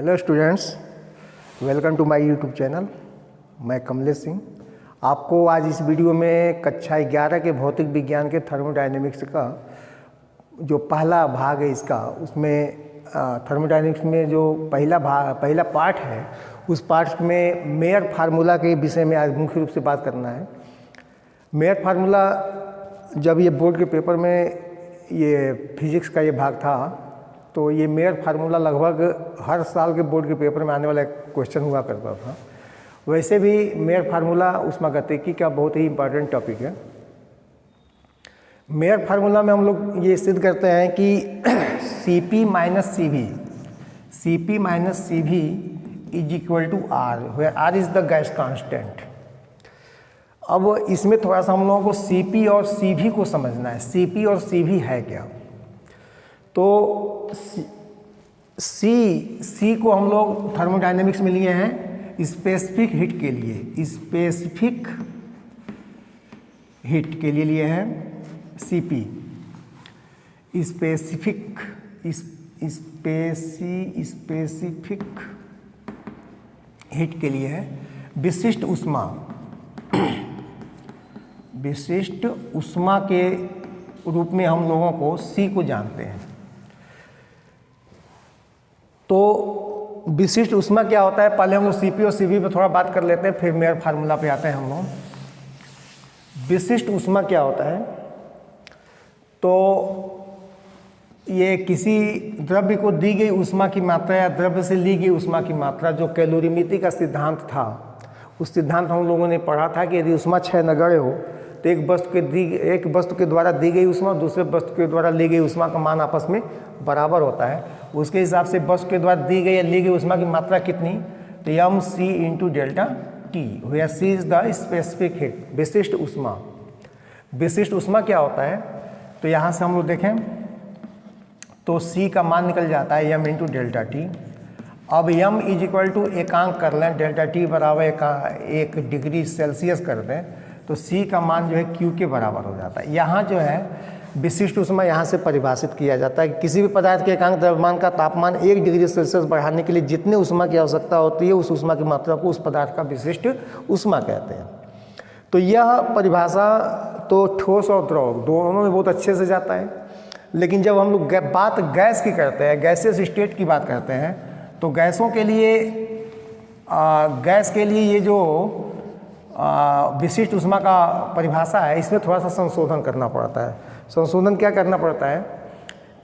Hello students, welcome to my YouTube channel. मैं कमलेश सिंह आपको आज इस वीडियो में कक्षा 11 के भौतिक विज्ञान के थर्मोडायनेमिक्स का जो पहला भाग है इसका, उसमें थर्मोडायनेमिक्स में जो पहला पार्ट है, उस पार्ट में मेयर फार्मूला के विषय में आज मुख्य रूप से बात करना है। मेयर फार्मूला, जब ये बोर्ड के पेपर में ये फिजिक्स का ये भाग था तो ये मेयर फार्मूला लगभग हर साल के बोर्ड के पेपर में आने वाला क्वेश्चन हुआ करता था। वैसे भी मेयर फार्मूला ऊष्मागतिकी का बहुत ही इम्पोर्टेंट टॉपिक है। मेयर फार्मूला में हम लोग ये सिद्ध करते हैं कि Cp minus C V is equal to R, where R is the gas constant. अब इसमें थोड़ा सा हम लोगों को Cp और Cv को समझना है। Cp और Cv है क्या? तो C को हम लोग थर्मोडायनेमिक्स में लिए हैं स्पेसिफिक हीट के लिए। स्पेसिफिक हीट के लिए लिए हैं Cp। स्पेसिफिक हीट के लिए है विशिष्ट ऊष्मा। विशिष्ट ऊष्मा के रूप में हम लोगों को C को जानते हैं। तो विशिष्ट ऊष्मा क्या होता है, पहले हम लोग Cp और Cv पे थोड़ा बात कर लेते हैं, फिर मेयर फार्मूला पे आते हैं हम लोग। विशिष्ट ऊष्मा क्या होता है? तो ये किसी द्रव्य को दी गई ऊष्मा की मात्रा या द्रव्य से ली गई ऊष्मा की मात्रा, जो कैलोरीमिति का सिद्धांत था, उस सिद्धांत हम लोगों ने पढ़ा था कि यदि ऊष्मा क्षय नगण्य हो तो एक वस्तु के द्वारा दी गई ऊष्मा दूसरे वस्तु के द्वारा ली गई ऊष्मा का मान आपस में बराबर होता है। उसके हिसाब से वस्तु के द्वारा दी गई या ली गई ऊष्मा की मात्रा कितनी, तो mc इंटू डेल्टा टी, वेयर c is the specific heat, विशिष्ट ऊष्मा। विशिष्ट ऊष्मा क्या होता है? तो यहाँ से हम लोग देखें तो c का मान निकल जाता है m इंटू डेल्टा टी। अब m इज इक्वल टू एकांक कर लें, डेल्टा टी बराबर 1 डिग्री सेल्सियस कर दें, तो c का मान जो है q के बराबर हो जाता है। यहाँ जो है विशिष्ट ऊष्मा यहाँ से परिभाषित किया जाता है कि किसी भी पदार्थ के एकांक द्रव्यमान का तापमान 1 डिग्री सेल्सियस बढ़ाने के लिए जितने ऊष्मा की आवश्यकता होती है, उस ऊष्मा की मात्रा को उस पदार्थ का विशिष्ट ऊष्मा कहते हैं। तो यह परिभाषा तो ठोस और द्रव दोनों में बहुत अच्छे से जाता है। लेकिन जब हम लोग बात गैस की करते हैं, गैसियस स्टेट की बात करते हैं, तो गैसों के लिए गैस के लिए ये जो विशिष्ट ऊष्मा का परिभाषा है, इसमें थोड़ा सा संशोधन करना पड़ता है। संशोधन क्या करना पड़ता है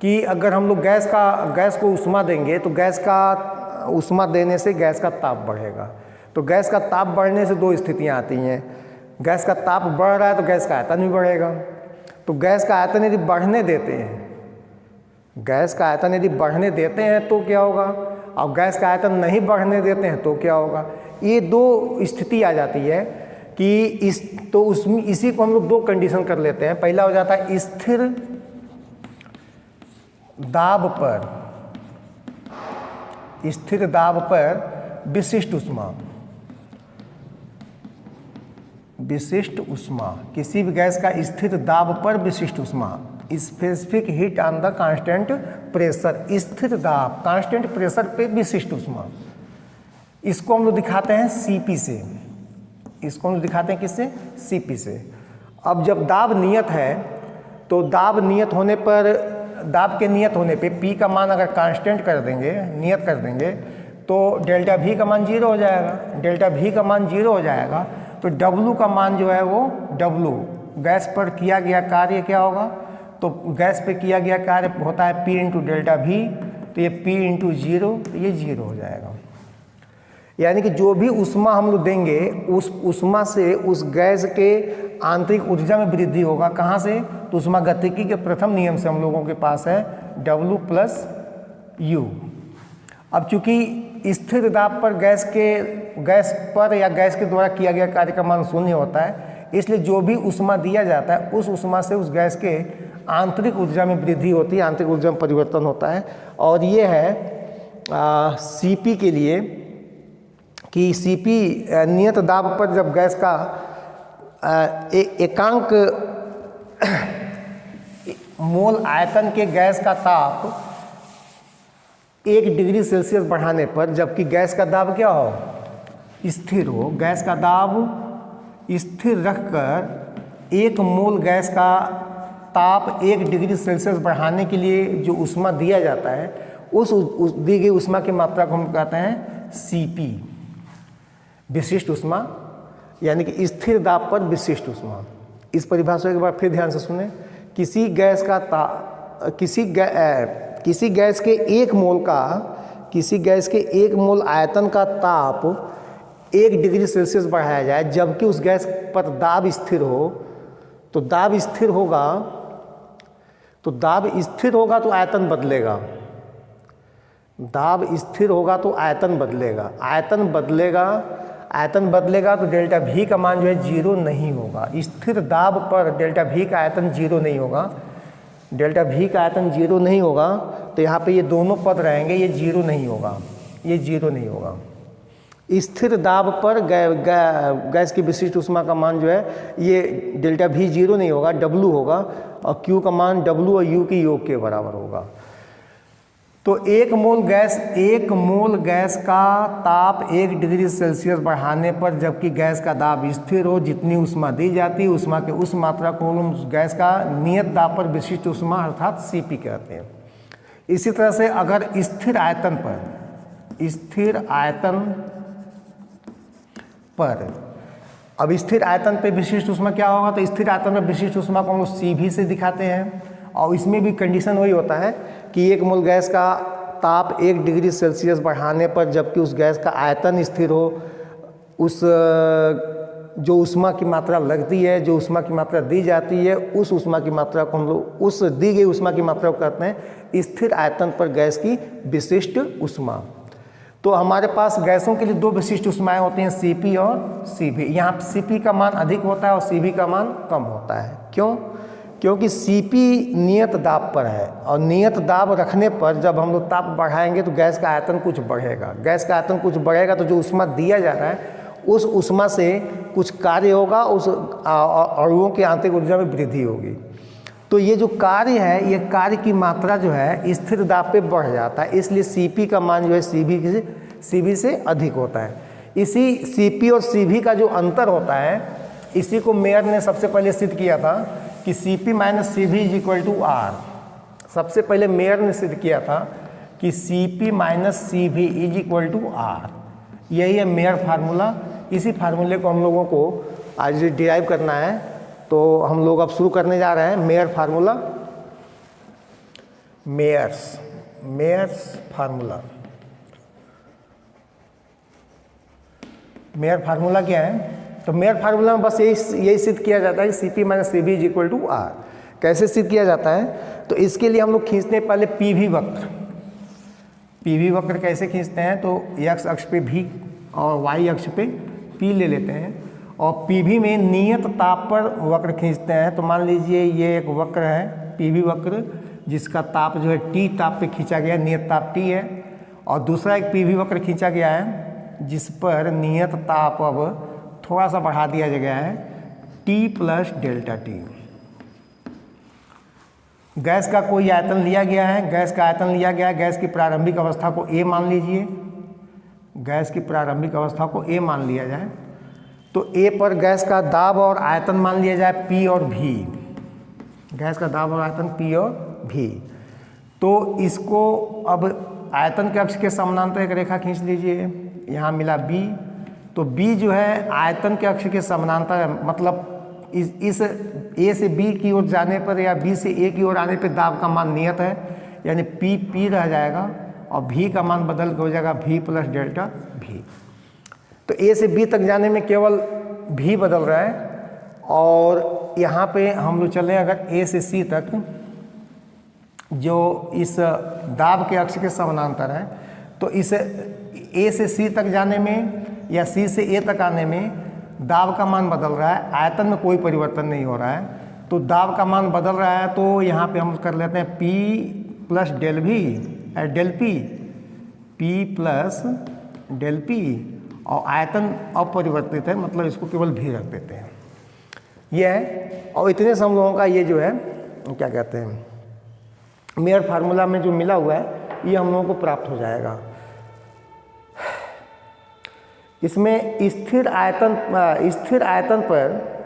कि अगर हम लोग गैस को ऊष्मा देंगे तो गैस का ऊष्मा देने से गैस का ताप बढ़ेगा। तो गैस का ताप बढ़ने से दो स्थितियां आती हैं। गैस का ताप बढ़ रहा है तो गैस का आयतन भी बढ़ेगा। तो गैस का आयतन यदि बढ़ने देते हैं तो क्या होगा, और गैस का आयतन नहीं बढ़ने देते हैं तो क्या होगा। ये दो स्थिति आ जाती है कि इसी को हम लोग दो कंडीशन कर लेते हैं। पहला हो जाता है स्थिर दाब पर विशिष्ट ऊष्मा। किसी भी गैस का स्थिर दाब पर विशिष्ट ऊष्मा, specific heat on the constant pressure. स्थिर दाब कांस्टेंट प्रेशर पे विशिष्ट ऊष्मा, इसको हम लोग दिखाते हैं Cp से। इसको हम दिखाते हैं किससे? Cp से। अब जब दाब नियत है तो दाब के नियत होने पे P का मान अगर कांस्टेंट कर देंगे, नियत कर देंगे, तो डेल्टा V का मान 0 हो जाएगा। डेल्टा V का मान 0 हो जाएगा तो W का मान जो है वो W, गैस पर किया गया कार्य क्या होगा, तो गैस पे किया गया कार्य होता है P इंटू डेल्टा V, तो ये P इंटू 0, तो ये 0 हो जाएगा। यानी कि जो भी ऊष्मा हम लोग देंगे, उस ऊष्मा से उस गैस के आंतरिक ऊर्जा में वृद्धि होगा। कहाँ से? तो ऊष्मागतिकी के प्रथम नियम से हम लोगों के पास है W प्लस U। अब चूंकि स्थिर दाब पर गैस के द्वारा किया गया कार्य का मान 0 होता है, इसलिए जो भी ऊष्मा दिया जाता है उस ऊष्मा से उस गैस के आंतरिक ऊर्जा में वृद्धि होती है, आंतरिक ऊर्जा में परिवर्तन होता है। और ये है Cp के लिए कि Cp नियत दाब पर जब गैस का एकांक मोल आयतन के गैस का ताप 1 डिग्री सेल्सियस बढ़ाने पर, जबकि गैस का दाब क्या हो, स्थिर हो। गैस का दाब स्थिर रखकर 1 मोल गैस का ताप 1 डिग्री सेल्सियस बढ़ाने के लिए जो ऊष्मा दिया जाता है, उस दी गई ऊष्मा की मात्रा को हम कहते हैं Cp, विशिष्ट ऊष्मा, यानी कि स्थिर दाब पर विशिष्ट ऊष्मा। इस परिभाषा के बाद फिर ध्यान से सुने। किसी गैस के 1 मोल आयतन का ताप 1 डिग्री सेल्सियस बढ़ाया जाए, जबकि उस गैस पर दाब स्थिर हो, तो दाब स्थिर होगा तो आयतन बदलेगा। दाब स्थिर होगा तो आयतन बदलेगा। आयतन बदलेगा तो डेल्टा V का मान जो है 0 नहीं होगा। स्थिर दाब पर डेल्टा V का आयतन 0 नहीं होगा। डेल्टा V का आयतन 0 नहीं होगा तो यहाँ पे ये दोनों पद रहेंगे, ये 0 नहीं होगा, ये 0 नहीं होगा। स्थिर दाब पर गैस की विशिष्ट ऊष्मा का मान जो है ये डेल्टा V 0 नहीं होगा, W होगा, और Q का मान W और U के योग के बराबर होगा। तो 1 मोल गैस का ताप 1 डिग्री सेल्सियस बढ़ाने पर, जबकि गैस का दाब स्थिर हो, जितनी ऊष्मा दी जाती है ऊष्मा के उस मात्रा को हम गैस का नियत दाब पर विशिष्ट ऊष्मा अर्थात Cp कहते हैं। इसी तरह से अगर स्थिर आयतन पे विशिष्ट ऊष्मा क्या होगा, तो स्थिर आयतन में विशिष्ट ऊष्मा को हम लोग Cv से दिखाते हैं। और इसमें भी कंडीशन वही होता है कि 1 मोल गैस का ताप 1 डिग्री सेल्सियस बढ़ाने पर, जबकि उस गैस का आयतन स्थिर हो, उस जो ऊष्मा की मात्रा लगती है, जो ऊष्मा की मात्रा दी जाती है, उस ऊष्मा की मात्रा को हम लोग, उस दी गई ऊष्मा की मात्रा को कहते हैं स्थिर आयतन पर गैस की विशिष्ट ऊष्मा। तो हमारे पास गैसों के लिए 2 विशिष्ट ऊष्माएं होती हैं, Cp और Cv। यहाँ Cp का मान अधिक होता है और Cv का मान कम होता है। क्यों? क्योंकि Cp नियत दाब पर है, और नियत दाब रखने पर जब हम लोग ताप बढ़ाएंगे तो गैस का आयतन कुछ बढ़ेगा। तो जो ऊष्मा दिया जा रहा है उस ऊष्मा से कुछ कार्य होगा, उस अणुओं की आंतरिक ऊर्जा में वृद्धि होगी। तो ये जो कार्य है, ये कार्य की मात्रा जो है स्थिर दाब पे बढ़ जाता है, इसलिए Cp का मान जो है Cv से अधिक होता है। इसी Cp और Cv का जो अंतर होता है, इसी को मेयर ने सबसे पहले सिद्ध किया था कि Cp minus Cv is equal to R। सबसे पहले मेयर ने सिद्ध किया था कि Cp minus Cv is equal to R। यही है मेयर फार्मूला। इसी फार्मूले को हम लोगों को आज डिराइव करना है, तो हम लोग अब शुरू करने जा रहे हैं Mayer formula. Mayer's formula. Mayer formula क्या है? तो मेयर फार्मूला में बस यही सिद्ध किया जाता है कि Cp minus Cv is equal to R। कैसे सिद्ध किया जाता है? तो इसके लिए हम लोग खींचते हैं पहले PV वक्र। PV वक्र कैसे खींचते हैं? तो x अक्ष पे V और y अक्ष पे P ले लेते हैं, और PV में नियत ताप पर वक्र खींचते हैं। तो मान लीजिए ये एक वक्र है PV वक्र, जिसका ताप जो है T ताप पे खींचा गया, नियत ताप T है। और दूसरा एक PV वक्र खींचा गया है जिस पर नियत ताप अब थोड़ा सा बढ़ा दिया गया है, T plus delta T। Gas का कोई आयतन लिया गया है, गैस की प्रारंभिक अवस्था को A मान लीजिए, गैस की प्रारंभिक अवस्था को A मान लिया जाए। तो A पर गैस का दाब और आयतन मान लिया जाए P और V। गैस का दाब और आयतन P और V। तो इसको अब आयतन के अक्ष के समानांतर एक रेखा खींच लीजिए, यहाँ मिला B। तो B जो है आयतन के अक्ष के समानांतर है, मतलब इस A से B की ओर जाने पर या B से A की ओर आने पर दाब का मान नियत है, यानी P रह जाएगा, और V का मान बदल के हो जाएगा V प्लस डेल्टा V। तो A से B तक जाने में केवल V बदल रहा है, और यहाँ पे हम लोग चलें अगर A से C तक, जो इस दाब के अक्ष के समानांतर है, तो इस A से C तक जाने में या C से A तक आने में दाब का मान बदल रहा है, आयतन में कोई परिवर्तन नहीं हो रहा है। तो दाब का मान बदल रहा है, तो यहाँ पे हम कर लेते हैं P plus del P, P plus del P, और आयतन अपरिवर्तित है, मतलब इसको केवल V रख देते हैं। ये है, और इतने से हम लोगों का ये जो है क्या कहते हैं मेयर फार्मूला में जो मिला हुआ है ये हम लोगों को प्राप्त हो जाएगा। इसमें स्थिर आयतन पर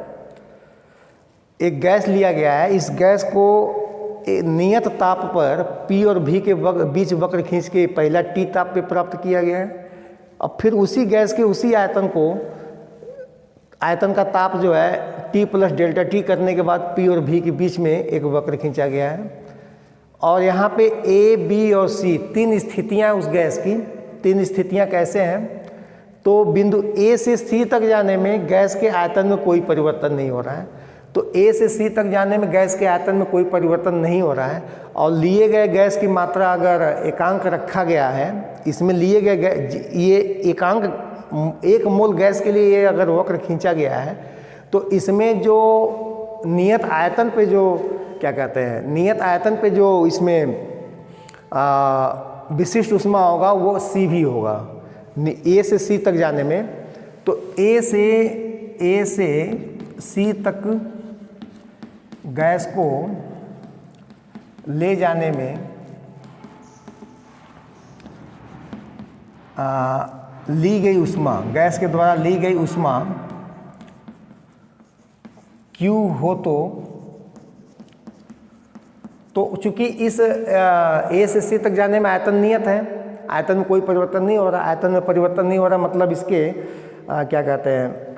एक गैस लिया गया है। इस गैस को नियत ताप पर P और V के बीच वक्र खींच के पहला T ताप पे प्राप्त किया गया है। अब फिर उसी गैस के उसी आयतन का ताप जो है T प्लस डेल्टा T करने के बाद P और V के बीच में एक वक्र खींचा गया है। और यहाँ पे A, B और C 3 स्थितियाँ उस गैस की। 3 स्थितियाँ कैसे हैं? तो बिंदु A से C तक जाने में गैस के आयतन में कोई परिवर्तन नहीं हो रहा है। तो A से C तक जाने में गैस के आयतन में कोई परिवर्तन नहीं हो रहा है। और लिए गए गैस की मात्रा अगर एकांक रखा गया है, इसमें लिए गए ये एकांक 1 मोल गैस के लिए ये अगर वक्र खींचा गया है, तो इसमें जो नियत आयतन पे जो क्या कहते हैं, नियत आयतन पे जो इसमें विशिष्ट ऊष्मा होगा वो CV होगा A से C तक जाने में। तो A से C तक गैस को ले जाने में ली गई ऊष्मा, गैस के द्वारा ली गई ऊष्मा Q हो तो चूंकि इस A से C तक जाने में आयतन नियत है, आयतन में कोई परिवर्तन नहीं हो रहा। आयतन में परिवर्तन नहीं हो रहा मतलब इसके क्या कहते हैं,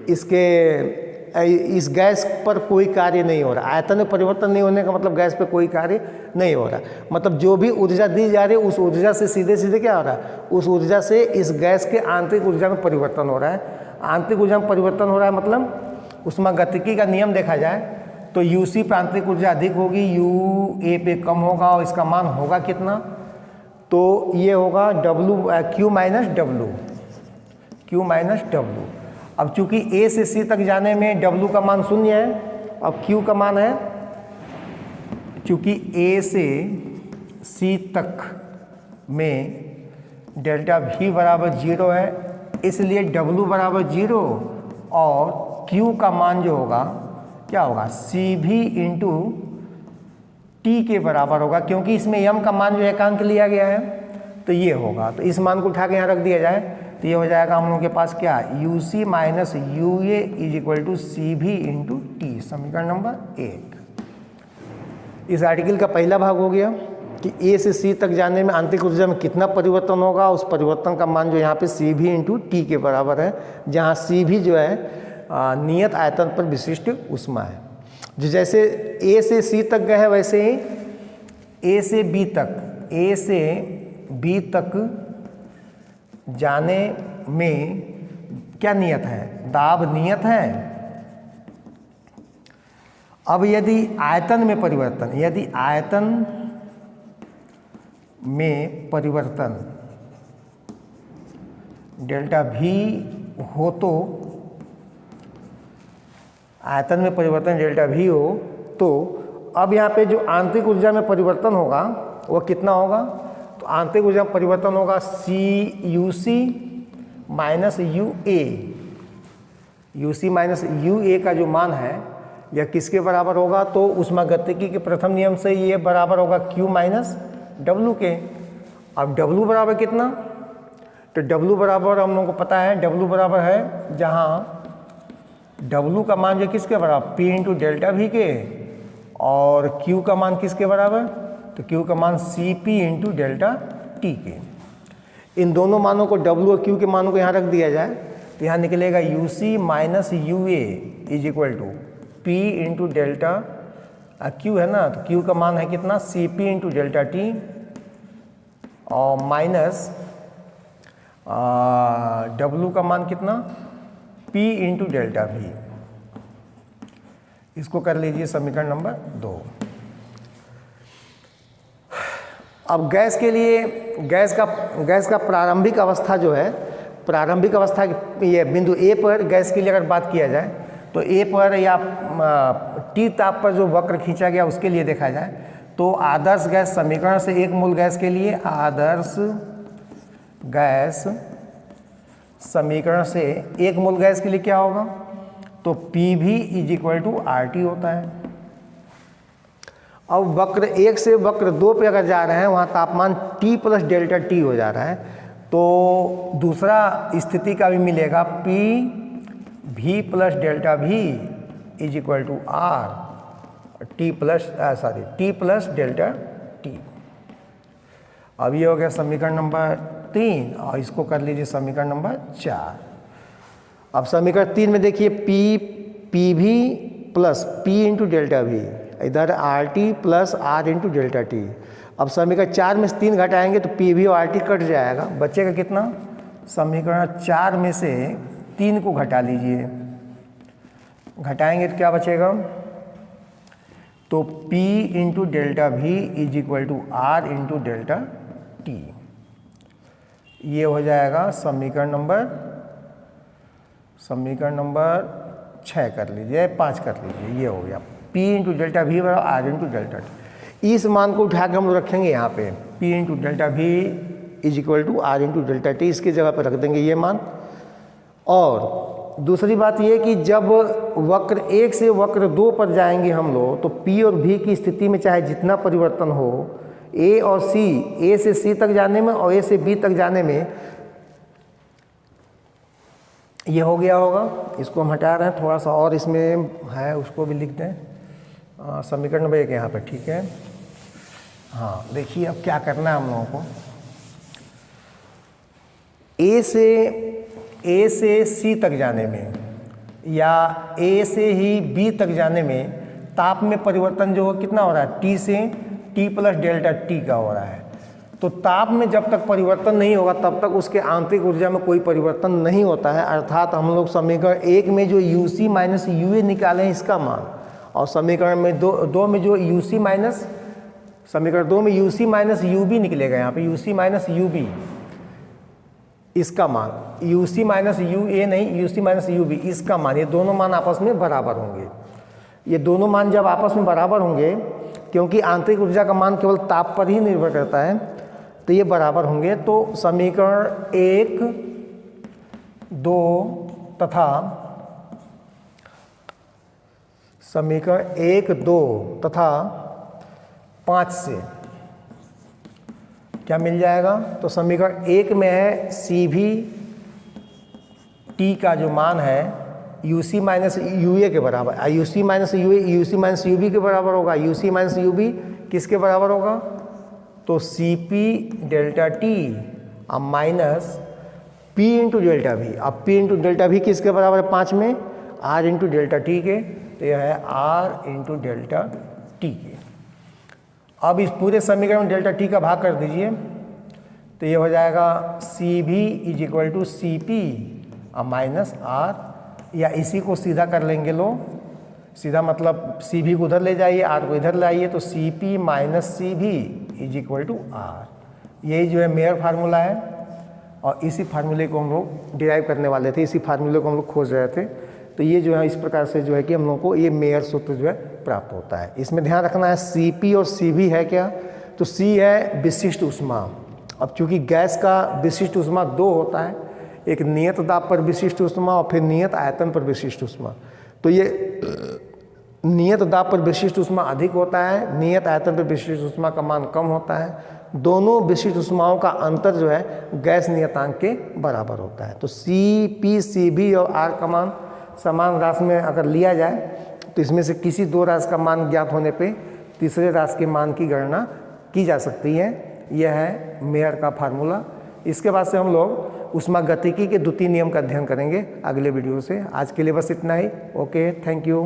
इस गैस पर कोई कार्य नहीं हो रहा। आयतन में परिवर्तन नहीं होने का मतलब गैस पे कोई कार्य नहीं हो रहा। मतलब जो भी ऊर्जा दी जा रही है उस ऊर्जा से सीधे क्या हो रहा है, उस ऊर्जा से इस गैस के आंतरिक ऊर्जा में परिवर्तन हो रहा है। आंतरिक ऊर्जा में परिवर्तन हो रहा है मतलब ऊष्मागतिकी का नियम देखा जाए तो UC पर आंतरिक ऊर्जा अधिक होगी, UA पे कम होगा। और इसका मान होगा कितना? तो ये होगा Q माइनस W। अब चूंकि A से C तक जाने में W का मान 0 है, अब Q का मान है, चूंकि A से C तक में डेल्टा V बराबर 0 है, इसलिए W बराबर 0 और Q का मान जो होगा क्या होगा, CV इंटू T के बराबर होगा, क्योंकि इसमें m का मान जो एकांक लिया गया है तो ये होगा। तो इस मान को उठा के यहाँ रख दिया जाए तो ये हो जाएगा हम लोगों के पास क्या, UC minus UA is equal to CV into T, समीकरण नंबर 1। इस आर्टिकल का पहला भाग हो गया कि A से C तक जाने में आंतरिक ऊर्जा में कितना परिवर्तन होगा, उस परिवर्तन का मान जो यहाँ पे CV इंटू T के बराबर है, जहाँ CV जो है नियत आयतन पर विशिष्ट ऊष्मा है। जो जैसे A से C तक गए हैं वैसे ही A से B तक जाने में क्या नियत है, दाब नियत है। अब यदि आयतन में परिवर्तन डेल्टा V हो तो आयतन में परिवर्तन डेल्टा V हो तो अब यहाँ पे जो आंतरिक ऊर्जा में परिवर्तन होगा वो कितना होगा, तो आंतरिक ऊर्जा में परिवर्तन होगा UC minus UC minus UA का जो मान है यह किसके बराबर होगा, तो ऊष्मागतिकी के प्रथम नियम से ये बराबर होगा Q माइनस W के। अब W बराबर कितना, तो W बराबर हम लोगों को पता है, W बराबर है जहाँ W का मान जो किसके बराबर, P इंटू डेल्टा V के, और Q का मान किसके बराबर, तो Q का मान CP इंटू डेल्टा T के। इन दोनों मानों को W और Q के मानों को यहाँ रख दिया जाए तो यहाँ निकलेगा UC minus UA is equal to P into delta Q है ना, तो Q का मान है कितना, CP इंटू डेल्टा T और माइनस W का मान कितना, P इंटू डेल्टा V। इसको कर लीजिए समीकरण नंबर 2। अब गैस के लिए गैस का प्रारंभिक अवस्था जो है, प्रारंभिक अवस्था ये बिंदु A पर गैस के लिए अगर बात किया जाए तो A पर या T ताप पर जो वक्र खींचा गया उसके लिए देखा जाए तो आदर्श गैस समीकरण से 1 मोल गैस के लिए, आदर्श गैस समीकरण से 1 मोल गैस के लिए क्या होगा, तो PV is equal to RT होता है। अब वक्र 1 से वक्र 2 पे अगर जा रहे हैं वहाँ तापमान T प्लस डेल्टा T हो जा रहा है, तो दूसरा स्थिति का भी मिलेगा P V plus delta V is equal to R T plus delta T। अब ये हो गया समीकरण नंबर 3 और इसको कर लीजिए समीकरण नंबर 4। अब समीकरण 3 में देखिए पी भी plus P into delta V, इधर RT plus R into delta T। अब समीकरण 4 में से 3 घटाएंगे तो P भी और RT कट जाएगा, बचेगा कितना? समीकरण 4 में से 3 को घटा लीजिए, घटाएंगे तो क्या बचेगा? तो P into delta V is equal to R into delta T। ये हो जाएगा समीकरण नंबर 6 कर लीजिए, 5 कर लीजिए, ये हो गया P इंटू डेल्टा V बराबर R इंटू डेल्टा T। इस मान को उठा के हम लोग रखेंगे यहाँ पे P into delta V is equal to R into delta T, इसकी जगह पर रख देंगे ये मान। और दूसरी बात ये कि जब वक्र 1 से वक्र 2 पर जाएंगे हम लोग, तो P और V की स्थिति में चाहे जितना परिवर्तन हो, A और C, A से C तक जाने में और A से B तक जाने में ये हो गया होगा। इसको हम हटा रहे हैं, थोड़ा सा और इसमें है उसको भी लिख दें। समीकरण नंबर 1 यहाँ पे, ठीक है। हाँ देखिए अब क्या करना है हम लोगों को। A से C तक जाने में या A से ही B तक जाने में ताप में परिवर्तन जो है कितना हो रहा है? T से T प्लस डेल्टा T का हो रहा है। तो ताप में जब तक परिवर्तन नहीं होगा तब तक उसके आंतरिक ऊर्जा में कोई परिवर्तन नहीं होता है। अर्थात हम लोग समीकरण 1 में जो UC माइनस UA निकाले हैं इसका मान, और समीकरण में दो में जो समीकरण 2 में UC माइनस UB निकलेगा, यहाँ पे UC माइनस UB इसका मान, UC माइनस UA नहीं, UC माइनस UB इसका मान, ये दोनों मान आपस में बराबर होंगे। ये दोनों मान जब आपस में बराबर होंगे, क्योंकि आंतरिक ऊर्जा का मान केवल ताप पर ही निर्भर करता है, तो ये बराबर होंगे। तो समीकरण 1, 2 तथा समीकरण 1, 2 तथा 5 से क्या मिल जाएगा? तो समीकरण 1 में है CV T का जो मान है UC माइनस UA के बराबर, UC माइनस UB के बराबर होगा। UC माइनस UB किसके बराबर होगा? तो CP डेल्टा T अब minus P into delta V। अब P इंटू डेल्टा V किसके बराबर है? 5 में R इंटू डेल्टा T के, तो यह है R इंटू डेल्टा T के। अब इस पूरे समीकरण में डेल्टा T का भाग कर दीजिए, तो ये हो जाएगा CV is equal to CP अब माइनस R, या इसी को सीधा कर लेंगे लोग, सीधा मतलब CV को उधर ले जाइए, R को इधर लाइए, तो CP minus CV is equal to R। यही जो है मेयर फार्मूला है, और इसी फार्मूले को हम लोग डिराइव करने वाले थे, इसी फार्मूले को हम लोग खोज रहे थे। तो ये जो है इस प्रकार से जो है कि हम लोग को ये मेयर सूत्र जो है प्राप्त होता है। इसमें ध्यान रखना है CP और CV है क्या? तो C है विशिष्ट ऊष्मा। अब चूंकि गैस का विशिष्ट ऊष्मा 2 होता है, एक नियत दाब पर विशिष्ट ऊष्मा और फिर नियत आयतन पर विशिष्ट ऊष्मा। तो ये नियत दाब पर विशिष्ट ऊष्मा अधिक होता है, नियत आयतन पर विशिष्ट ऊष्मा का मान कम होता है। दोनों विशिष्ट ऊष्माओं का अंतर जो है गैस नियतांक के बराबर होता है। तो CP, CB और R का मान समान राशि में अगर लिया जाए तो इसमें से किसी 2 राशि का मान ज्ञात होने पे तीसरे राशि के मान की गणना की जा सकती है। यह है मेयर का फार्मूला। इसके बाद से हम लोग ऊष्मागतिकी के द्वितीय नियम का अध्ययन करेंगे अगले वीडियो से। आज के लिए बस इतना ही। Okay, thank you.